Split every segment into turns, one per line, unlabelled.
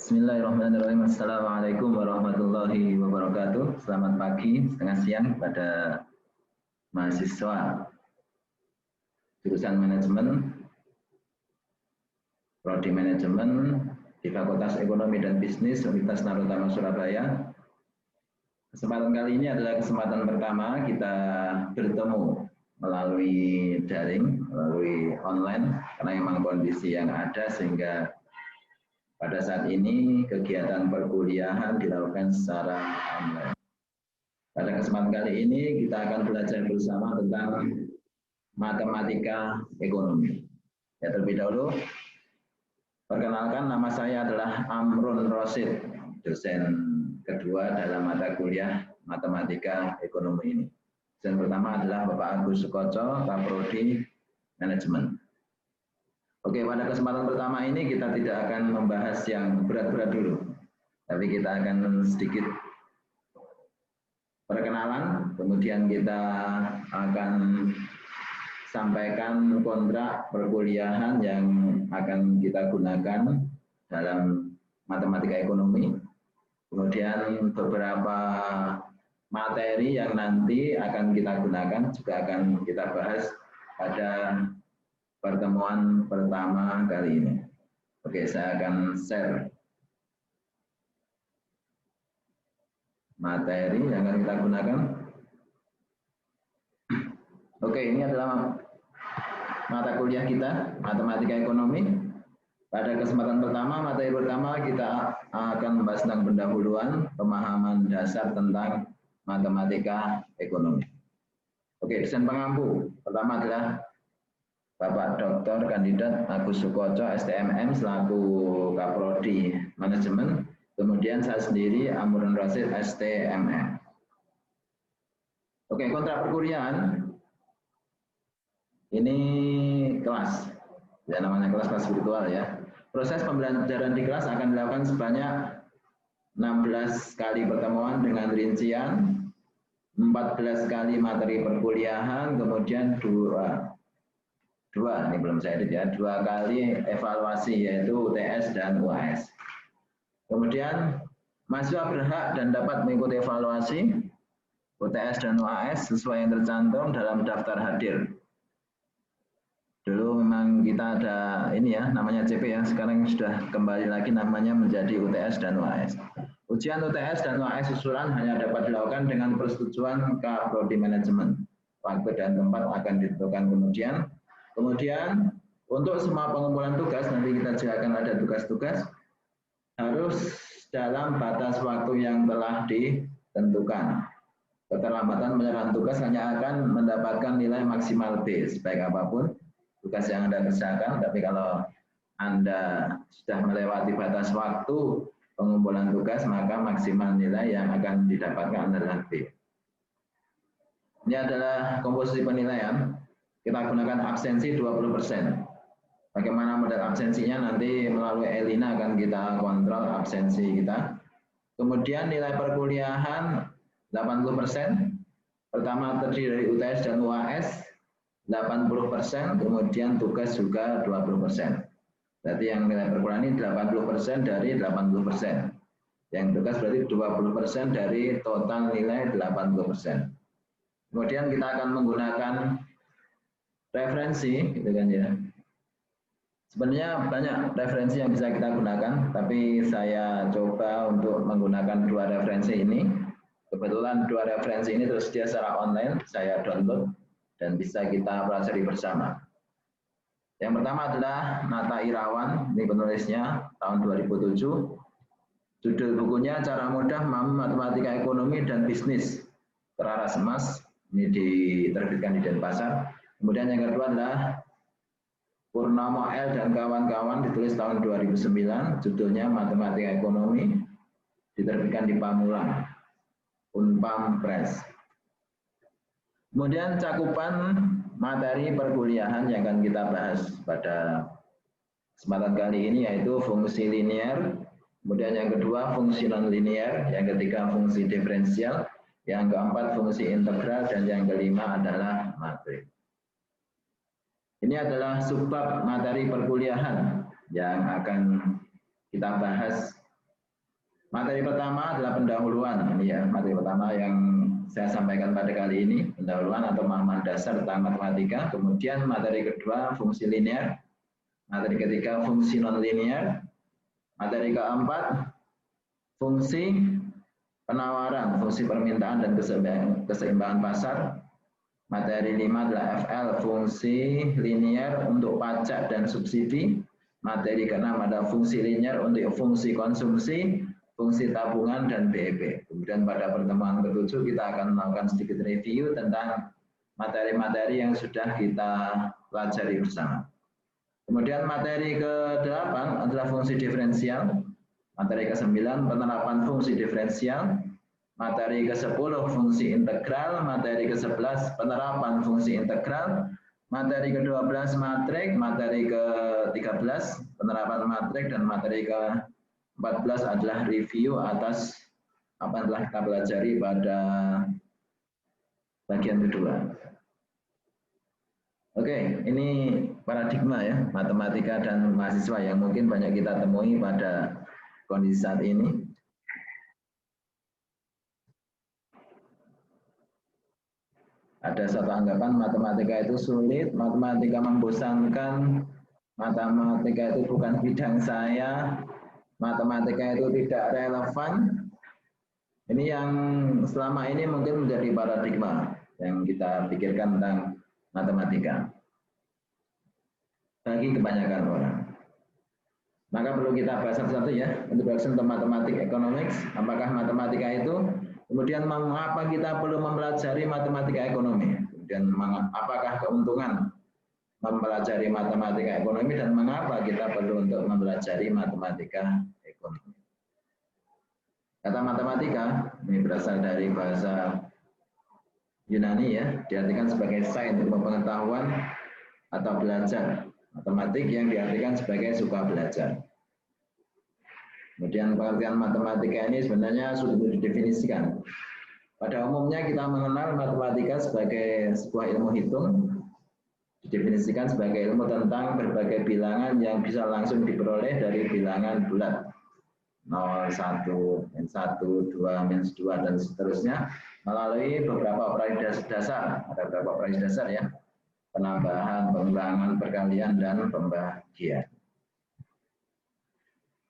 Bismillahirrahmanirrahim. Assalamualaikum warahmatullahi wabarakatuh. Selamat pagi, setengah siang kepada mahasiswa jurusan manajemen, prodi manajemen di Fakultas Ekonomi dan Bisnis Universitas Narotama Surabaya. Kesempatan kali ini adalah kesempatan pertama kita bertemu melalui daring, melalui online, karena memang kondisi yang ada sehingga pada saat ini kegiatan perkuliahan dilakukan secara online. Pada kesempatan kali ini kita akan belajar bersama tentang matematika ekonomi. Ya, terlebih dahulu, perkenalkan, nama saya adalah Amrun Rosid, dosen kedua dalam mata kuliah matematika ekonomi ini. Dosen pertama adalah Bapak Agus Sukoco, Kaprodi Manajemen. Oke, pada kesempatan pertama ini kita tidak akan membahas yang berat-berat dulu, tapi kita akan sedikit perkenalan, kemudian kita akan sampaikan kontrak perkuliahan yang akan kita gunakan dalam matematika ekonomi, kemudian beberapa materi yang nanti akan kita gunakan juga akan kita bahas pada pertemuan pertama kali ini. Oke, saya akan share materi yang akan kita gunakan. Oke, ini adalah mata kuliah kita, matematika ekonomi. Pada kesempatan pertama, materi pertama kita akan membahas tentang pendahuluan pemahaman dasar tentang matematika ekonomi. Oke, dosen pengampu pertama adalah Bapak Dr. Kandidat Agus Sukoco, STMM, selaku Kaprodi Manajemen. Kemudian saya sendiri, Amrun Rosid, STMM. Oke, kontrak perkuliahan. Ini kelas. Ya, namanya kelas virtual ya. Proses pembelajaran di kelas akan dilakukan sebanyak 16 kali pertemuan dengan rincian 14 kali materi perkuliahan, kemudian dua, ini belum saya edit ya, 2 kali evaluasi yaitu UTS dan UAS. Kemudian mahasiswa berhak dan dapat mengikuti evaluasi UTS dan UAS sesuai yang tercantum dalam daftar hadir. Dulu memang kita ada ini ya, namanya CP ya, sekarang sudah kembali lagi namanya menjadi UTS dan UAS. Ujian UTS dan UAS susulan hanya dapat dilakukan dengan persetujuan Kaprodi Manajemen. Waktu dan tempat akan ditentukan kemudian. Kemudian untuk semua pengumpulan tugas, nanti kita juga akan ada tugas-tugas, harus dalam batas waktu yang telah ditentukan. Keterlambatan penyerahan tugas hanya akan mendapatkan nilai maksimal B, sebaik apapun tugas yang Anda kerjakan, tapi kalau Anda sudah melewati batas waktu pengumpulan tugas, maka maksimal nilai yang akan didapatkan adalah B. Ini adalah komposisi penilaian. Kita gunakan absensi 20%. Bagaimana model absensinya nanti melalui Elina akan kita kontrol absensi kita. Kemudian nilai perkuliahan 80%. Pertama terdiri dari UTS dan UAS 80%, kemudian tugas juga 20%. Berarti yang nilai perkuliahan ini 80% dari 80%. Yang tugas berarti 20% dari total nilai 80%. Kemudian kita akan menggunakan referensi, gitu kan ya. Sebenarnya banyak referensi yang bisa kita gunakan, tapi saya coba untuk menggunakan 2 referensi ini. Kebetulan 2 referensi ini tersedia secara online, saya download dan bisa kita pelajari bersama. Yang pertama adalah Nata Irawan, ini penulisnya tahun 2007. Judul bukunya Cara Mudah Memahami Matematika Ekonomi dan Bisnis, Teraras Emas, ini diterbitkan di Denpasar. Kemudian yang kedua adalah Purnomo L dan kawan-kawan, ditulis tahun 2009, judulnya Matematika Ekonomi, diterbitkan di Pamulang, Unpam Press. Kemudian cakupan materi perkuliahan yang akan kita bahas pada kesempatan kali ini yaitu fungsi linear, kemudian yang kedua fungsi non-linear, yang ketiga fungsi diferensial, yang keempat fungsi integral, dan yang kelima adalah matrik. Ini adalah subbab materi perkuliahan yang akan kita bahas Materi pertama adalah pendahuluan. Ini ya, materi pertama yang saya sampaikan pada kali ini, pendahuluan atau pemahaman dasar tentang matematika. Kemudian materi kedua, fungsi linear. Materi ketiga, fungsi non-linear. Materi keempat, fungsi penawaran, fungsi permintaan dan keseimbangan pasar. Materi 5 adalah FL, fungsi linear untuk pajak dan subsidi. Materi ke-6 adalah fungsi linear untuk fungsi konsumsi, fungsi tabungan, dan BEP. Kemudian pada pertemuan ke-7 kita akan melakukan sedikit review tentang materi-materi yang sudah kita pelajari bersama. Kemudian materi ke-8 adalah fungsi diferensial. Materi ke-9 penerapan fungsi diferensial. Materi ke-10 fungsi integral, materi ke-11 penerapan fungsi integral, materi ke-12 matrik, materi ke-13 penerapan matrik, dan materi ke-14 adalah review atas apa yang telah kita pelajari pada bagian kedua. Oke, ini paradigma ya, matematika dan mahasiswa yang mungkin banyak kita temui pada kondisi saat ini. Ada satu anggapan matematika itu sulit, matematika membosankan, matematika itu bukan bidang saya, matematika itu tidak relevan. Ini yang selama ini mungkin menjadi paradigma yang kita pikirkan tentang matematika bagi kebanyakan orang. Maka perlu kita bahas satu-satu ya, introduction to mathematics economics. Apakah matematika itu? Kemudian mengapa kita perlu mempelajari matematika ekonomi? Kemudian apakah keuntungan mempelajari matematika ekonomi dan mengapa kita perlu untuk mempelajari matematika ekonomi? Kata matematika ini berasal dari bahasa Yunani ya, diartikan sebagai sains, ilmu pengetahuan atau belajar. Matematik yang diartikan sebagai suka belajar. Kemudian pengertian matematika ini sebenarnya sudah didefinisikan. Pada umumnya kita mengenal matematika sebagai sebuah ilmu hitung, didefinisikan sebagai ilmu tentang berbagai bilangan yang bisa langsung diperoleh dari bilangan bulat. 0, 1, min 1, 2, min 2, dan seterusnya melalui beberapa operasi dasar. Ada beberapa operasi dasar ya, penambahan, pengurangan, perkalian, dan pembagian.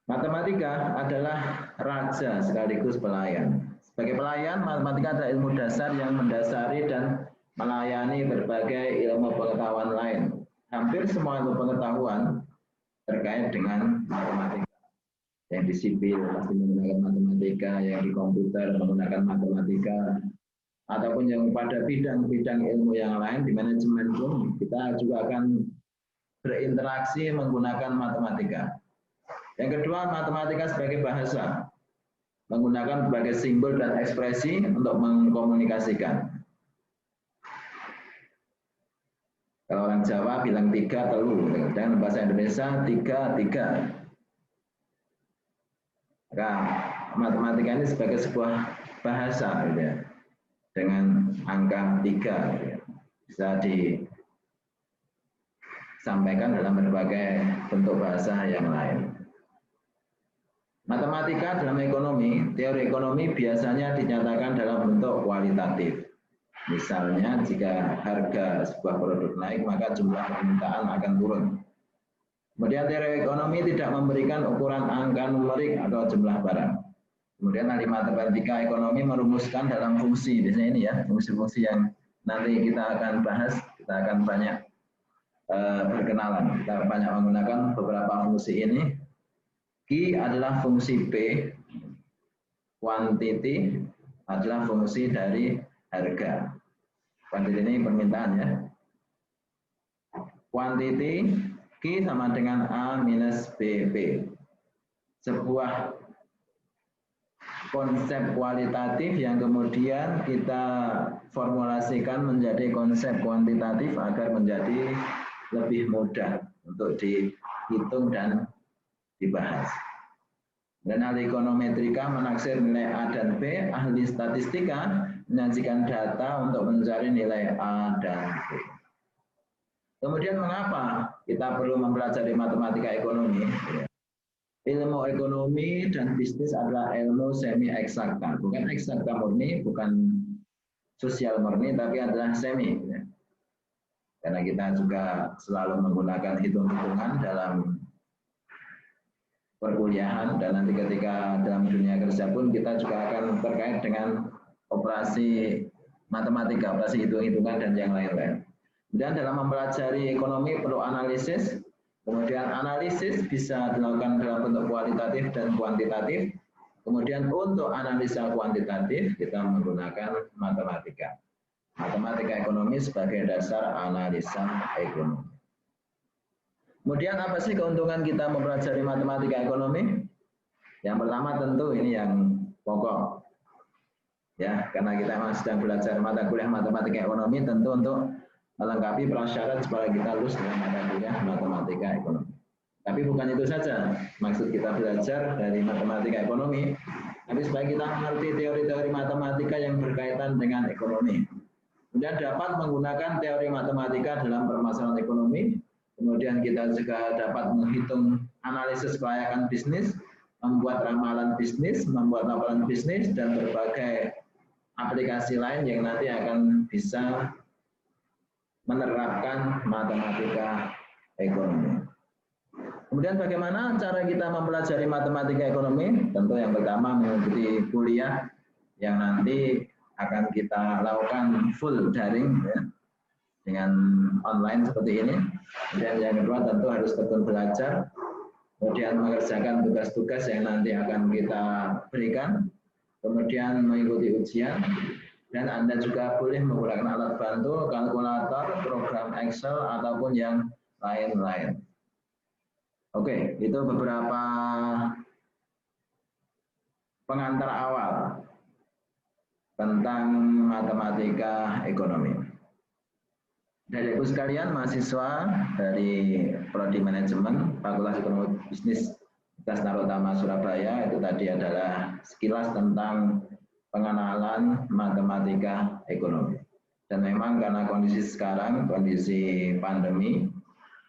Matematika adalah raja sekaligus pelayan. Sebagai pelayan, matematika adalah ilmu dasar yang mendasari dan melayani berbagai ilmu pengetahuan lain. Hampir semua ilmu pengetahuan terkait dengan matematika. Yang di sipil pasti menggunakan matematika, yang di komputer menggunakan matematika, ataupun yang pada bidang-bidang ilmu yang lain, di manajemen pun kita juga akan berinteraksi menggunakan matematika. Yang kedua, matematika sebagai bahasa, menggunakan berbagai simbol dan ekspresi untuk mengkomunikasikan. Kalau orang Jawa bilang 3 telu, dan bahasa Indonesia 3 3. Maka matematika ini sebagai sebuah bahasa, gitu ya, dengan angka 3, gitu ya, bisa disampaikan dalam berbagai bentuk bahasa yang lain. Matematika dalam ekonomi, teori ekonomi biasanya dinyatakan dalam bentuk kualitatif. Misalnya, jika harga sebuah produk naik, maka jumlah permintaan akan turun. Kemudian teori ekonomi tidak memberikan ukuran angka numerik atau jumlah barang. Kemudian ahli matematika ekonomi merumuskan dalam fungsi, biasanya ini ya, fungsi-fungsi yang nanti kita akan bahas, kita akan banyak berkenalan. Kita banyak menggunakan beberapa fungsi ini. Q adalah fungsi P, quantity adalah fungsi dari harga. Quantity ini permintaan ya. Quantity Q sama dengan A minus BP. Sebuah konsep kualitatif yang kemudian kita formulasikan menjadi konsep kuantitatif agar menjadi lebih mudah untuk dihitung dan dibahas. Dan ahli ekonometrika menaksir nilai A dan B, ahli statistika menyajikan data untuk mencari nilai A dan B. Kemudian mengapa kita perlu mempelajari matematika ekonomi? ilmu ekonomi dan bisnis adalah ilmu semi eksakta, bukan eksakta murni, bukan sosial murni, tapi adalah semi. Karena kita juga selalu menggunakan hitung-hitungan dalam perkuliahan, dan nanti ketika dalam dunia kerja pun kita juga akan terkait dengan operasi matematika, operasi hitung-hitungan dan yang lain-lain. Dan dalam mempelajari ekonomi perlu analisis, kemudian analisis bisa dilakukan dalam bentuk kualitatif dan kuantitatif. Kemudian untuk analisa kuantitatif kita menggunakan matematika. Matematika ekonomi sebagai dasar analisa ekonomi. Kemudian apa sih keuntungan kita mempelajari matematika ekonomi? Yang pertama tentu ini yang pokok. Ya, karena kita masih sedang belajar mata kuliah matematika ekonomi, tentu untuk melengkapi prasyarat supaya kita lulus dengan mata kuliah matematika ekonomi. Tapi bukan itu saja maksud kita belajar dari matematika ekonomi, tapi supaya kita mengerti teori-teori matematika yang berkaitan dengan ekonomi. Kemudian dapat menggunakan teori matematika dalam permasalahan ekonomi. Kemudian kita juga dapat menghitung analisis kelayakan bisnis, membuat ramalan bisnis, membuat laporan bisnis, dan berbagai aplikasi lain yang nanti akan bisa menerapkan matematika ekonomi. Kemudian bagaimana cara kita mempelajari matematika ekonomi? Tentu yang pertama mengikuti kuliah yang nanti akan kita lakukan full daring ya, dengan online seperti ini. Dan yang kedua tentu harus tekun belajar, kemudian mengerjakan tugas-tugas yang nanti akan kita berikan, kemudian mengikuti ujian, dan Anda juga boleh menggunakan alat bantu, kalkulator, program Excel, ataupun yang lain-lain. Oke, itu beberapa pengantar awal tentang matematika ekonomi. Dari Ibu sekalian, mahasiswa dari Prodi Manajemen Fakultas Ekonomi Bisnis Universitas Narotama Surabaya, itu tadi adalah sekilas tentang pengenalan matematika ekonomi. Dan memang karena kondisi sekarang, kondisi pandemi,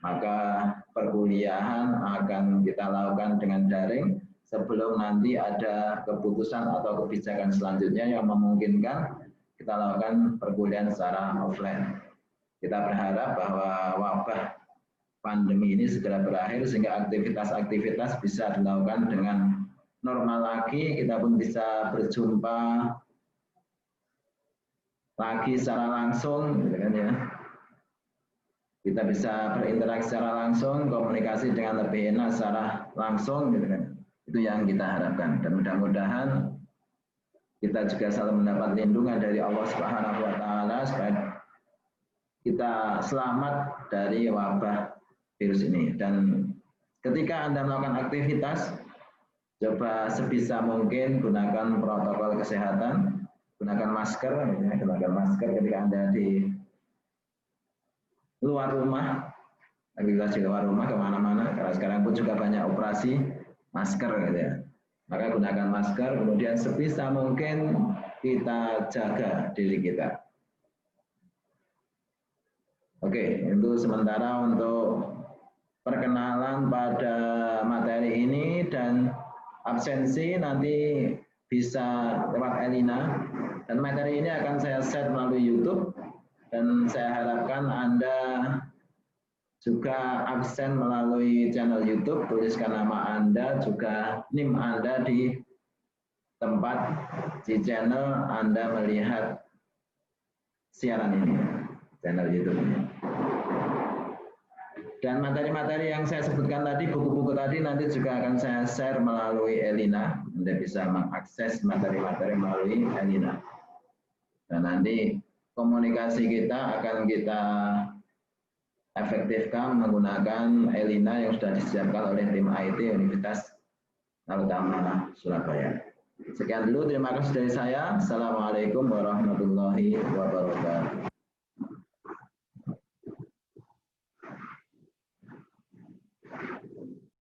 maka perkuliahan akan kita lakukan dengan daring sebelum nanti ada keputusan atau kebijakan selanjutnya yang memungkinkan kita lakukan perkuliahan secara offline. Kita berharap bahwa wabah pandemi ini segera berakhir sehingga aktivitas-aktivitas bisa dilakukan dengan normal lagi, kita pun bisa berjumpa lagi secara langsung, gitu kan ya. Kita bisa berinteraksi secara langsung, komunikasi dengan lebih enak secara langsung, gitu kan. Itu yang kita harapkan, dan mudah-mudahan kita juga selalu mendapat lindungan dari Allah Subhanahu wa taala supaya kita selamat dari wabah virus ini. Dan ketika Anda melakukan aktivitas, coba sebisa mungkin gunakan protokol kesehatan, gunakan masker, ya, gunakan masker ketika Anda di luar rumah, aktivitas di luar rumah kemana-mana, karena sekarang pun juga banyak operasi masker, gitu ya. Maka gunakan masker, kemudian sebisa mungkin kita jaga diri kita. Oke, itu sementara untuk perkenalan pada materi ini, dan absensi nanti bisa lewat Elina, dan materi ini akan saya share melalui YouTube, dan saya harapkan Anda juga absen melalui channel YouTube, tuliskan nama Anda, juga NIM Anda di tempat di channel Anda melihat siaran ini, channel YouTube ini. Dan materi-materi yang saya sebutkan tadi, buku-buku tadi nanti juga akan saya share melalui Elina. Anda bisa mengakses materi-materi melalui Elina. Dan nanti komunikasi kita akan kita efektifkan menggunakan Elina yang sudah disiapkan oleh tim IT Universitas Narotama Surabaya. Sekian dulu, terima kasih dari saya. Assalamualaikum warahmatullahi wabarakatuh.